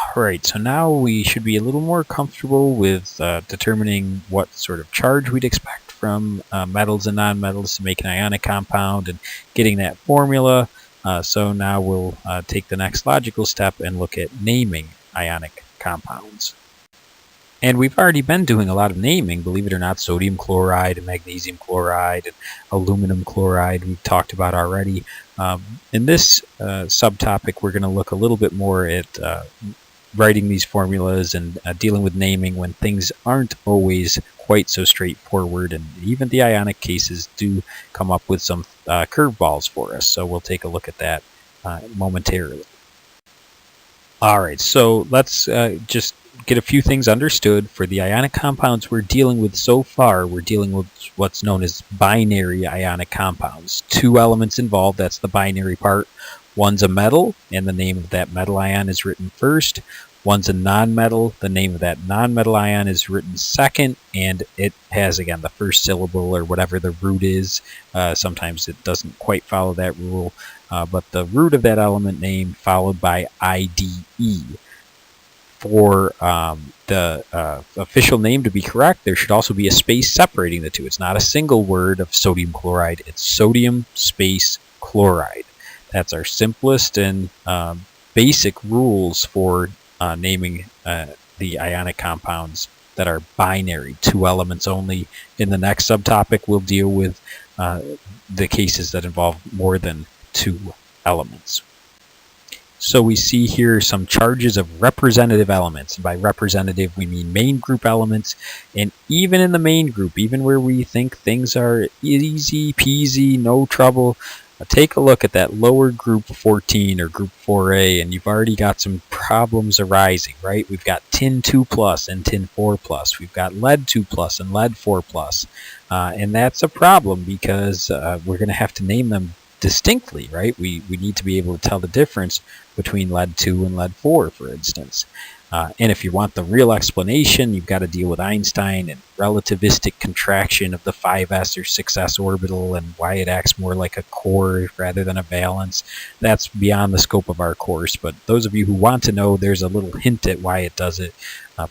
Alright, so now we should be a little more comfortable with determining what sort of charge we'd expect from metals and nonmetals to make an ionic compound and getting that formula. So now we'll take the next logical step and look at naming ionic compounds. And we've already been doing a lot of naming, believe it or not. Sodium chloride and magnesium chloride and aluminum chloride we've talked about already. In this subtopic, we're going to look a little bit more at writing these formulas and dealing with naming when things aren't always quite so straightforward, and even the ionic cases do come up with some curveballs for us. So we'll take a look at that momentarily. Alright, so let's just get a few things understood. For the ionic compounds we're dealing with so far, we're dealing with what's known as binary ionic compounds. Two elements involved, that's the binary part. One's a metal, and the name of that metal ion is written first. One's a nonmetal, the name of that nonmetal ion is written second, and it has, again, the first syllable or whatever the root is. Sometimes it doesn't quite follow that rule, but the root of that element name followed by IDE. For the official name to be correct, there should also be a space separating the two. It's not a single word of sodium chloride, it's sodium space chloride. That's our simplest and basic rules for naming the ionic compounds that are binary, two elements only. In the next subtopic, we'll deal with the cases that involve more than two elements. So we see here some charges of representative elements. And by representative, we mean main group elements. And even in the main group, even where we think things are easy peasy, no trouble, take a look at that lower group 14 or group 4A, and you've already got some problems arising, right? We've got tin 2+ and tin 4+. We've got lead 2+ and lead 4+. And that's a problem because we're going to have to name them distinctly, right? We need to be able to tell the difference between lead 2 and lead 4, for instance. And if you want the real explanation, you've got to deal with Einstein and relativistic contraction of the 5s or 6s orbital and why it acts more like a core rather than a valence. That's beyond the scope of our course, but those of you who want to know, there's a little hint at why it does it.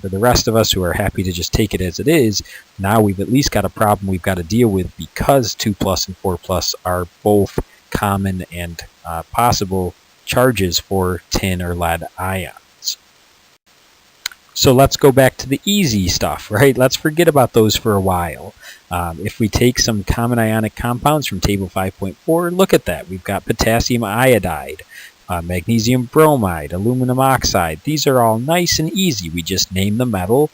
For the rest of us who are happy to just take it as it is, now we've at least got a problem we've got to deal with because 2+ and 4+ are both common and possible charges for tin or lead ions. So let's go back to the easy stuff, right? Let's forget about those for a while. If we take some common ionic compounds from table 5.4, look at that. We've got potassium iodide, magnesium bromide, aluminum oxide. These are all nice and easy. We just name the metal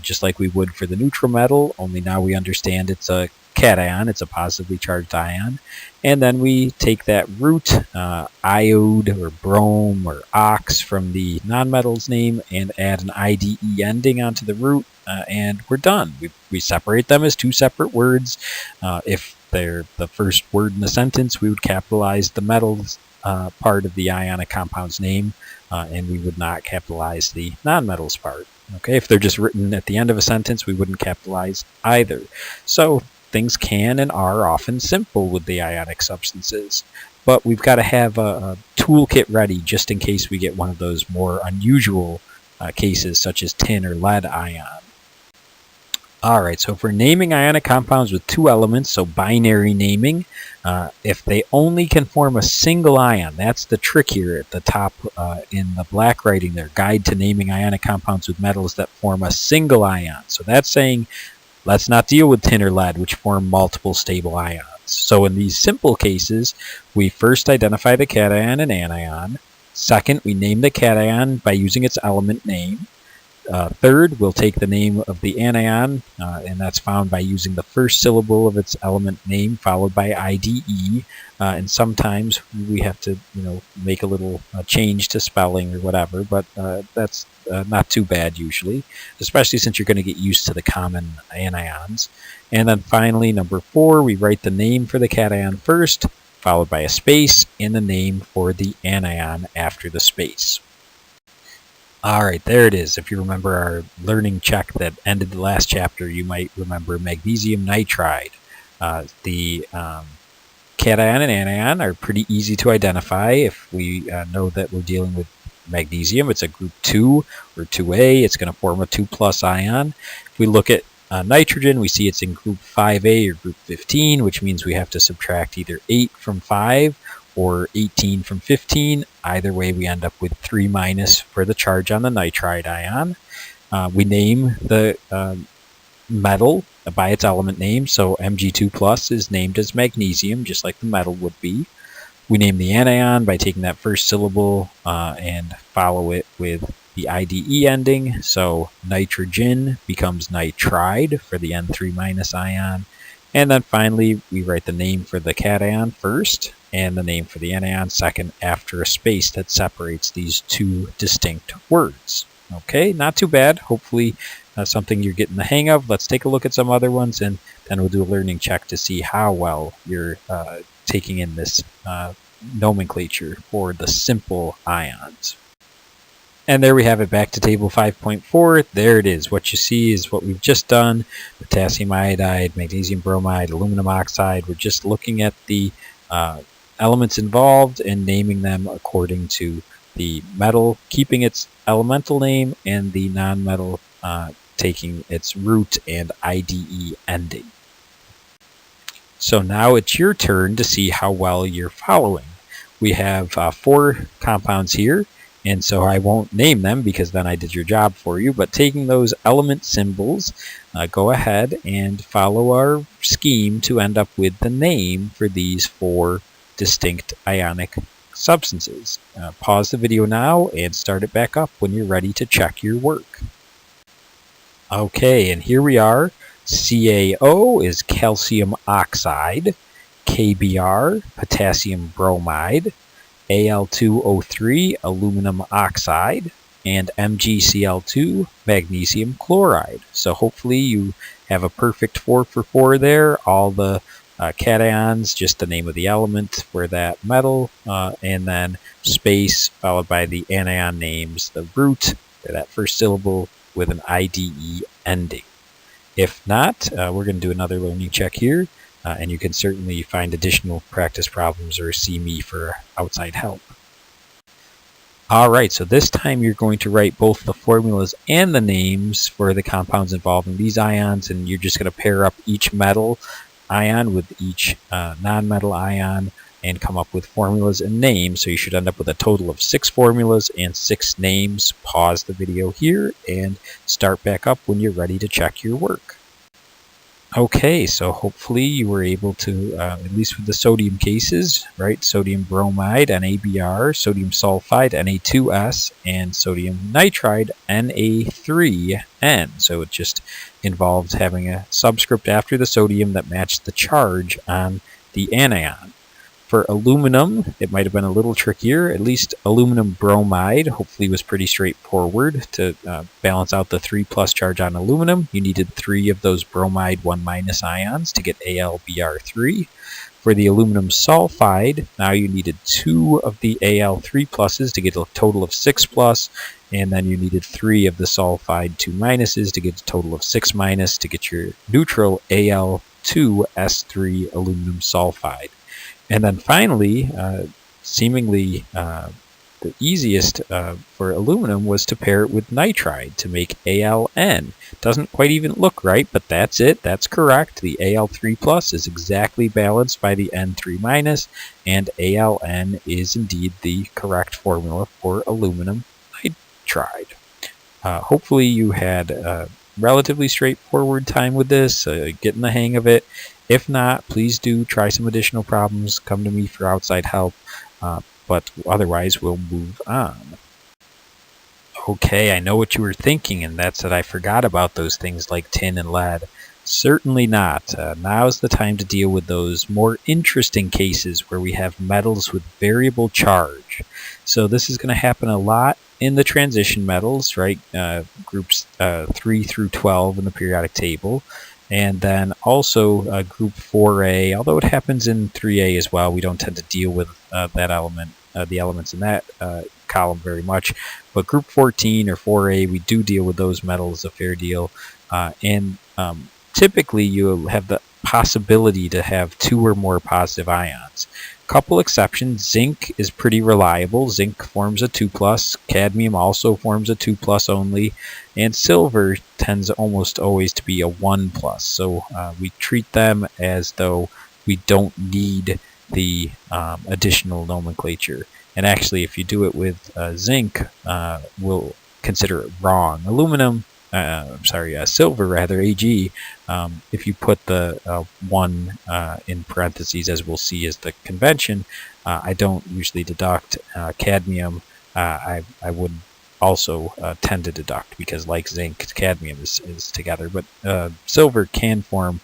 just like we would for the neutral metal, only now we understand it's a cation, it's a positively charged ion. And then we take that root, iode or brome or ox from the nonmetal's name and add an IDE ending onto the root, and we're done. We separate them as two separate words. If they're the first word in the sentence, we would capitalize the metals part of the ionic compound's name, and we would not capitalize the nonmetals part. Okay, if they're just written at the end of a sentence, we wouldn't capitalize either. So things can and are often simple with the ionic substances, but we've got to have a toolkit ready just in case we get one of those more unusual cases such as tin or lead ion. Alright, so for naming ionic compounds with two elements, so binary naming, if they only can form a single ion, that's the trick here at the top in the black writing there, Guide to Naming Ionic Compounds with Metals that Form a Single Ion. So that's saying, let's not deal with tin or lead, which form multiple stable ions. So in these simple cases, we first identify the cation and anion. Second, we name the cation by using its element name. Third, we'll take the name of the anion, and that's found by using the first syllable of its element name followed by IDE. And sometimes we have to, make a little change to spelling or whatever, but that's not too bad usually, especially since you're going to get used to the common anions. And then finally, number 4, we write the name for the cation first, followed by a space, and the name for the anion after the space. Alright, there it is. If you remember our learning check that ended the last chapter, you might remember magnesium nitride. The cation and anion are pretty easy to identify if we know that we're dealing with magnesium. It's a group 2 or 2A. It's going to form a 2+ ion. If we look at nitrogen, we see it's in group 5A or group 15, which means we have to subtract either 8 from 5 or 18 from 15. Either way, we end up with 3- for the charge on the nitride ion. We name the metal by its element name, so Mg2+ is named as magnesium, just like the metal would be. We name the anion by taking that first syllable and follow it with the IDE ending, so nitrogen becomes nitride for the N3- ion. And then finally, we write the name for the cation first and the name for the anion second after a space that separates these two distinct words. Okay, not too bad. Hopefully something you're getting the hang of. Let's take a look at some other ones, and then we'll do a learning check to see how well you're taking in this nomenclature for the simple ions. And there we have it, back to table 5.4. There it is. What you see is what we've just done. Potassium iodide, magnesium bromide, aluminum oxide. We're just looking at the elements involved and naming them according to the metal, keeping its elemental name, and the nonmetal taking its root and IDE ending. So now it's your turn to see how well you're following. We have 4 compounds here, and so I won't name them because then I did your job for you, but taking those element symbols, go ahead and follow our scheme to end up with the name for these 4 distinct ionic substances. Pause the video now and start it back up when you're ready to check your work. Okay, and here we are. CaO is calcium oxide, KBr, potassium bromide, Al2O3, aluminum oxide, and MgCl2, magnesium chloride. So hopefully you have a perfect 4 for 4 there. All the cations, just the name of the element for that metal, and then space followed by the anion names, the root, or that first syllable with an IDE ending. If not, we're going to do another learning check here, and you can certainly find additional practice problems or see me for outside help. Alright, so this time you're going to write both the formulas and the names for the compounds involved in these ions, and you're just going to pair up each metal ion with each non-metal ion and come up with formulas and names. So you should end up with a total of 6 formulas and 6 names. Pause the video here and start back up when you're ready to check your work. Okay, so hopefully you were able to, at least with the sodium cases, right? Sodium bromide, NaBr, sodium sulfide, Na2S, and sodium nitride, Na3N. So it just involves having a subscript after the sodium that matched the charge on the anion. For aluminum, it might have been a little trickier. At least aluminum bromide hopefully was pretty straightforward to balance out the 3+ charge on aluminum. You needed 3 of those bromide 1- ions to get AlBr3. For the aluminum sulfide, now you needed 2 of the Al3+ to get a total of 6+, and then you needed 3 of the sulfide 2- to get a total of 6- to get your neutral Al2S3 aluminum sulfide. And then finally, seemingly the easiest for aluminum was to pair it with nitride to make AlN. Doesn't quite even look right, but that's it. That's correct. The Al3+ is exactly balanced by the N3-, and AlN is indeed the correct formula for aluminum nitride. Hopefully you had a relatively straightforward time with this, getting the hang of it. If not, please do try some additional problems. Come to me for outside help, but otherwise we'll move on. Okay, I know what you were thinking, and that's that I forgot about those things like tin and lead. Certainly not. Now's the time to deal with those more interesting cases where we have metals with variable charge. So this is going to happen a lot in the transition metals, right? Groups 3 through 12 in the periodic table. And then also group 4A, although it happens in 3A as well. We don't tend to deal with that element, the elements in that column very much. But group 14 or 4A, we do deal with those metals a fair deal. And typically you'll have the possibility to have 2 or more positive ions. couple exceptions. Zinc is pretty reliable. Zinc forms a 2+. Cadmium also forms a 2+ only. And silver tends almost always to be a 1+. So we treat them as though we don't need the additional nomenclature. And actually, if you do it with zinc, we'll consider it wrong. Aluminum, silver rather, Ag, if you put the 1 in parentheses, as we'll see is the convention, I don't usually deduct. Cadmium, I would also tend to deduct, because like zinc, cadmium is together. But silver can form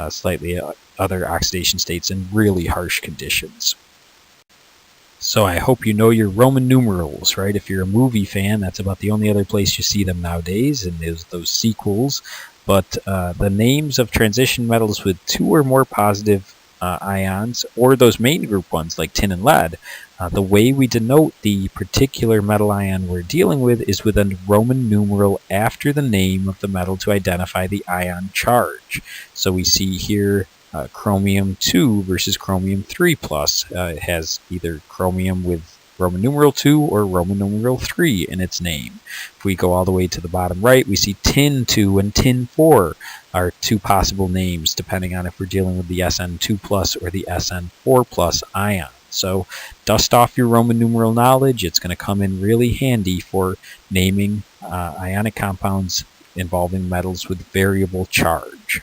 slightly other oxidation states in really harsh conditions. So I hope you know your Roman numerals, right? If you're a movie fan, that's about the only other place you see them nowadays, and there's those sequels. But the names of transition metals with 2 or more positive ions, or those main group ones like tin and lead, the way we denote the particular metal ion we're dealing with is with a Roman numeral after the name of the metal to identify the ion charge. So we see here chromium 2 versus chromium 3+. It has either chromium with Roman numeral 2 or Roman numeral 3 in its name. If we go all the way to the bottom right, we see tin 2 and tin 4 are 2 possible names, depending on if we're dealing with the Sn2+ or the Sn4+ ion. So dust off your Roman numeral knowledge. It's going to come in really handy for naming ionic compounds involving metals with variable charge.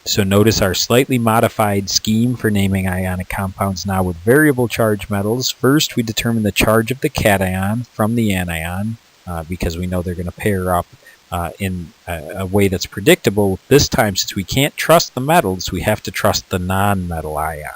So notice our slightly modified scheme for naming ionic compounds now with variable charge metals. First, we determine the charge of the cation from the anion, because we know they're going to pair up in a way that's predictable. This time, since we can't trust the metals, we have to trust the non-metal ion.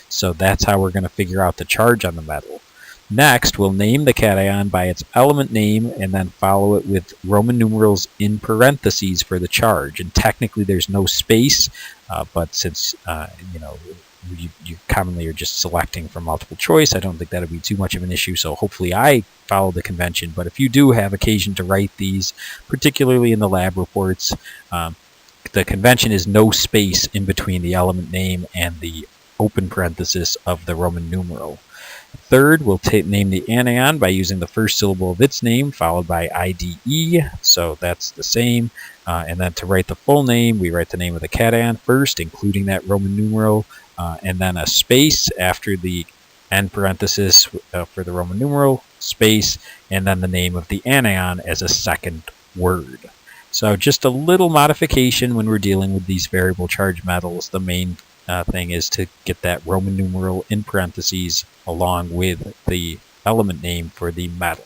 So that's how we're going to figure out the charge on the metal. Next, we'll name the cation by its element name and then follow it with Roman numerals in parentheses for the charge. And technically there's no space, but since you commonly are just selecting from multiple choice, I don't think that'll be too much of an issue. So hopefully I follow the convention. But if you do have occasion to write these, particularly in the lab reports, the convention is no space in between the element name and the open parenthesis of the Roman numeral. Third, we'll name the anion by using the first syllable of its name, followed by IDE, so that's the same. And then to write the full name, we write the name of the cation first, including that Roman numeral, and then a space after the end parenthesis for the Roman numeral, space, and then the name of the anion as a second word. So just a little modification when we're dealing with these variable charge metals. The main thing is to get that Roman numeral in parentheses along with the element name for the metal.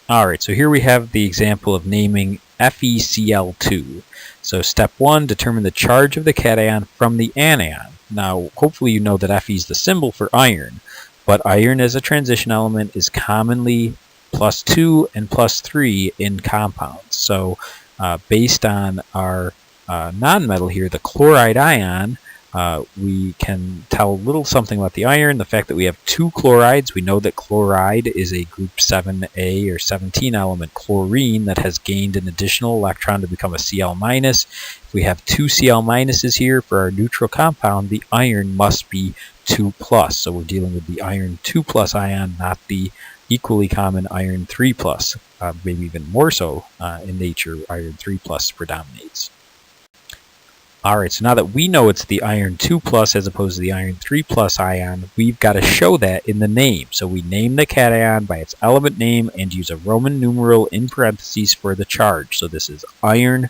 Alright, so here we have the example of naming FeCl2. So step 1, determine the charge of the cation from the anion. Now, hopefully you know that Fe is the symbol for iron, but iron as a transition element is commonly +2 and +3 in compounds. So based on our non-metal here, the chloride ion, we can tell a little something about the iron. The fact that we have 2 chlorides, we know that chloride is a group 7A or 17 element chlorine that has gained an additional electron to become a Cl-. If we have 2 Cl- here for our neutral compound, the iron must be 2+. So we're dealing with the iron 2+ ion, not the equally common iron 3+. Maybe even more so in nature, iron 3+ predominates. Alright, so now that we know it's the iron 2+ as opposed to the iron 3+ ion, we've got to show that in the name. So we name the cation by its element name and use a Roman numeral in parentheses for the charge. So this is iron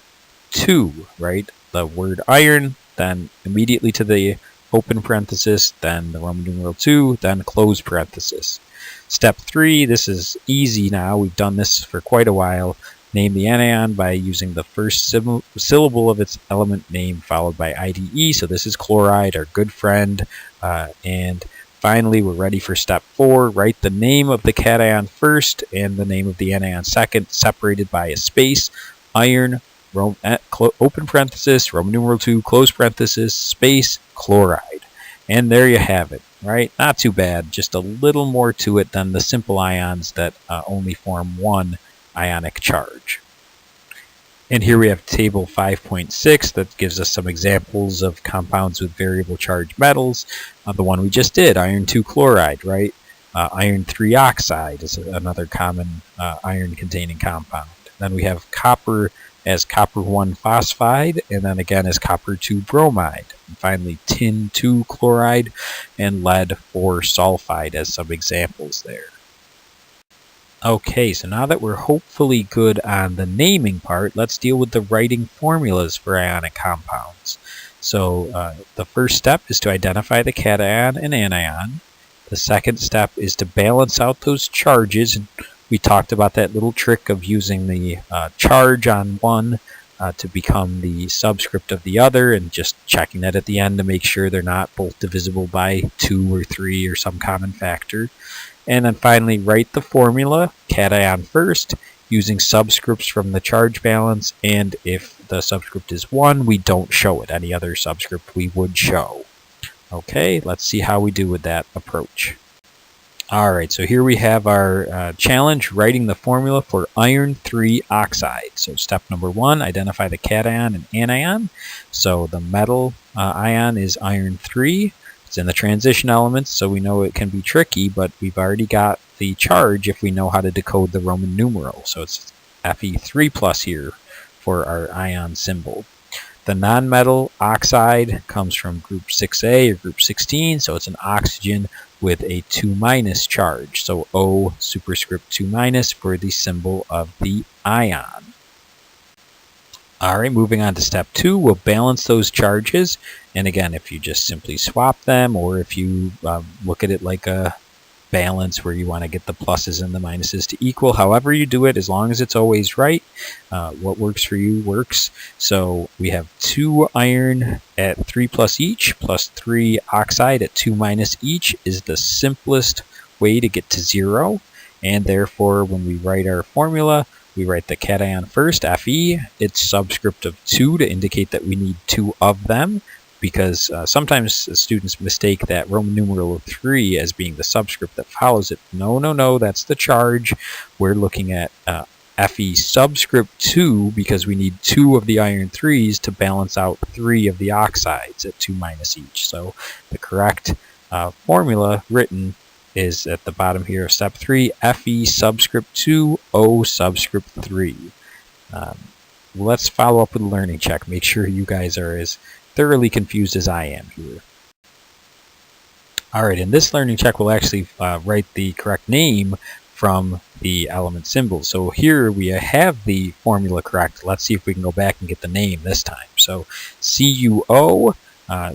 2, right? The word iron, then immediately to the open parenthesis, then the Roman numeral 2, then close parenthesis. Step 3, this is easy now. We've done this for quite a while. Name the anion by using the first syllable of its element name followed by IDE. So this is chloride, our good friend. And finally, we're ready for step 4. Write the name of the cation first and the name of the anion second, separated by a space. Iron, open parenthesis, Roman numeral 2, close parenthesis, space, chloride. And there you have it, right? Not too bad, just a little more to it than the simple ions that only form one ionic charge. And here we have table 5.6 that gives us some examples of compounds with variable charge metals. The one we just did, iron 2 chloride, right? Iron 3 oxide is another common iron containing compound. Then we have copper as copper 1 phosphide, and then again as copper 2 bromide. And finally tin 2 chloride and lead 4 sulfide as some examples there. Okay, so now that we're hopefully good on the naming part, let's deal with the writing formulas for ionic compounds. So the first step is to identify the cation and anion. The second step is to balance out those charges. We talked about that little trick of using the charge on one to become the subscript of the other, and just checking that at the end to make sure they're not both divisible by 2 or 3 or some common factor. And then finally write the formula, cation first, using subscripts from the charge balance, and if the subscript is 1, we don't show it. Any other subscript we would show. Okay, let's see how we do with that approach. Alright, so here we have our challenge, writing the formula for iron 3 oxide. So step number 1, identify the cation and anion. So the metal ion is iron 3. It's in the transition elements, so we know it can be tricky, but we've already got the charge if we know how to decode the Roman numeral. So it's Fe3+ here for our ion symbol. The nonmetal oxide comes from group 6A or group 16, so it's an oxygen with a 2- charge. So O superscript 2- for the symbol of the ion. Alright, moving on to step 2, we'll balance those charges. And again, if you just simply swap them, or if you look at it like a balance where you want to get the pluses and the minuses to equal, however you do it, as long as it's always right, what works for you works. So we have 2 iron at 3+ each, plus 3 oxide at 2- each is the simplest way to get to 0. And therefore, when we write our formula, we write the cation first, Fe. It's subscript of 2 to indicate that we need 2 of them, because sometimes students mistake that Roman numeral of 3 as being the subscript that follows it. No, that's the charge. We're looking at Fe subscript 2 because we need 2 of the iron 3s to balance out 3 of the oxides at 2- each. So the correct formula written is at the bottom here of step 3, Fe subscript 2, O subscript 3. Let's follow up with a learning check. Make sure you guys are as thoroughly confused as I am here. Alright, in this learning check we'll actually write the correct name from the element symbol. So here we have the formula correct. Let's see if we can go back and get the name this time. So CuO,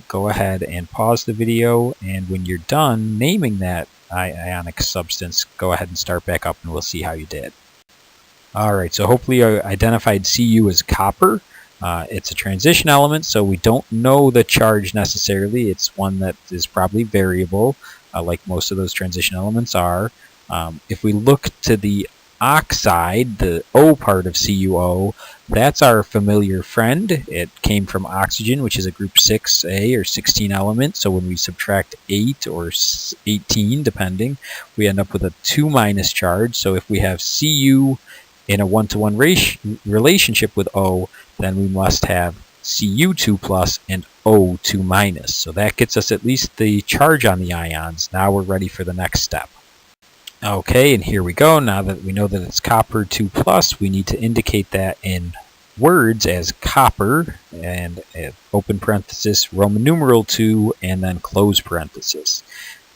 go ahead and pause the video, and when you're done naming that ionic substance, go ahead and start back up and we'll see how you did. Alright, so hopefully you identified Cu as copper. It's a transition element, so we don't know the charge necessarily. It's one that is probably variable, like most of those transition elements are. If we look to the oxide, the O part of CuO, that's our familiar friend. It came from oxygen, which is a group 6A or 16 element. So when we subtract 8 or 18, depending, we end up with a 2- charge. So if we have Cu in a 1-to-1 relationship with O, then we must have Cu2+ and O2-. So that gets us at least the charge on the ions. Now we're ready for the next step. Okay, and here we go. Now that we know that it's copper 2+, we need to indicate that in words as copper, and open parenthesis, Roman numeral 2, and then close parenthesis.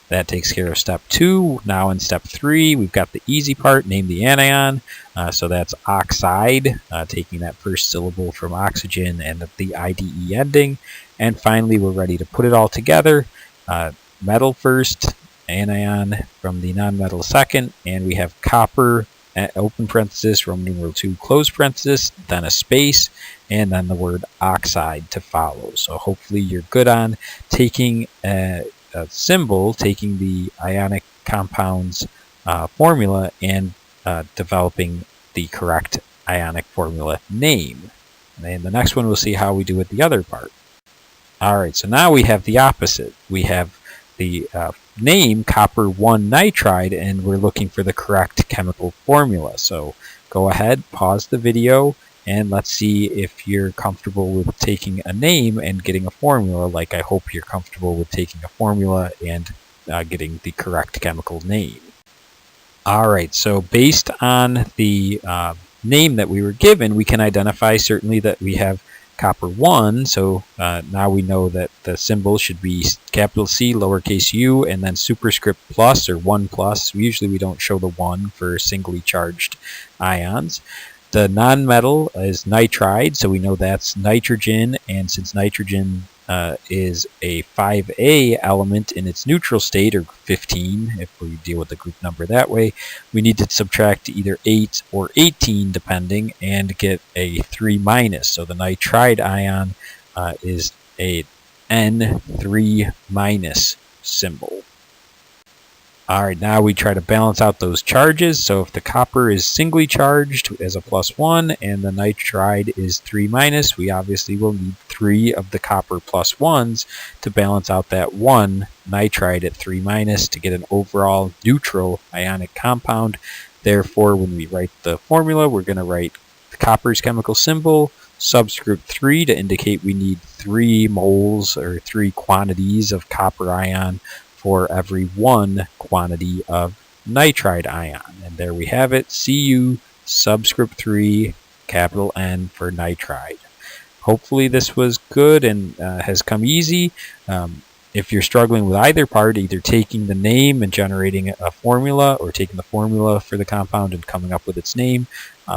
That takes care of step 2. Now in step 3, we've got the easy part, name the anion. So that's oxide, taking that first syllable from oxygen and the IDE ending. And finally, we're ready to put it all together. Metal first, anion from the nonmetal second, and we have copper, open parenthesis, Roman numeral 2, close parenthesis, then a space, and then the word oxide to follow. So hopefully you're good on taking a symbol, taking the ionic compounds formula, and developing the correct ionic formula name. And the next one we'll see how we do with the other part. Alright, so now we have the opposite. We have the name copper 1 nitride, and we're looking for the correct chemical formula. So go ahead, pause the video, and let's see if you're comfortable with taking a name and getting a formula, like I hope you're comfortable with taking a formula and getting the correct chemical name. Alright, so based on the name that we were given, we can identify certainly that we have copper 1, so now we know that the symbol should be capital C, lowercase u, and then superscript plus or 1 plus. Usually we don't show the 1 for singly charged ions. The nonmetal is nitride, so we know that's nitrogen, and since nitrogen is a 5A element in its neutral state, or 15 if we deal with the group number that way, we need to subtract either 8 or 18 depending and get a 3 minus. So the nitride ion is a N3 minus symbol. Alright, now we try to balance out those charges. So if the copper is singly charged as a +1 and the nitride is 3 minus, we obviously will need 3 of the copper +1s to balance out that 1 nitride at 3 minus to get an overall neutral ionic compound. Therefore, when we write the formula, we're going to write the copper's chemical symbol, subscript 3 to indicate we need 3 moles or 3 quantities of copper ion for every 1 quantity of nitride ion. And there we have it, Cu subscript 3, capital N for nitride. Hopefully this was good and has come easy. If you're struggling with either part, either taking the name and generating a formula or taking the formula for the compound and coming up with its name,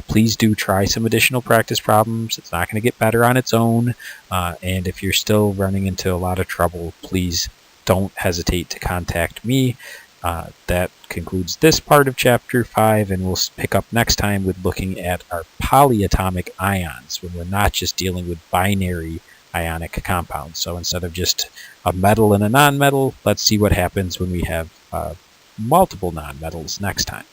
please do try some additional practice problems. It's not going to get better on its own. And if you're still running into a lot of trouble, please don't hesitate to contact me. That concludes this part of Chapter 5, and we'll pick up next time with looking at our polyatomic ions, when we're not just dealing with binary ionic compounds. So instead of just a metal and a nonmetal, let's see what happens when we have multiple nonmetals next time.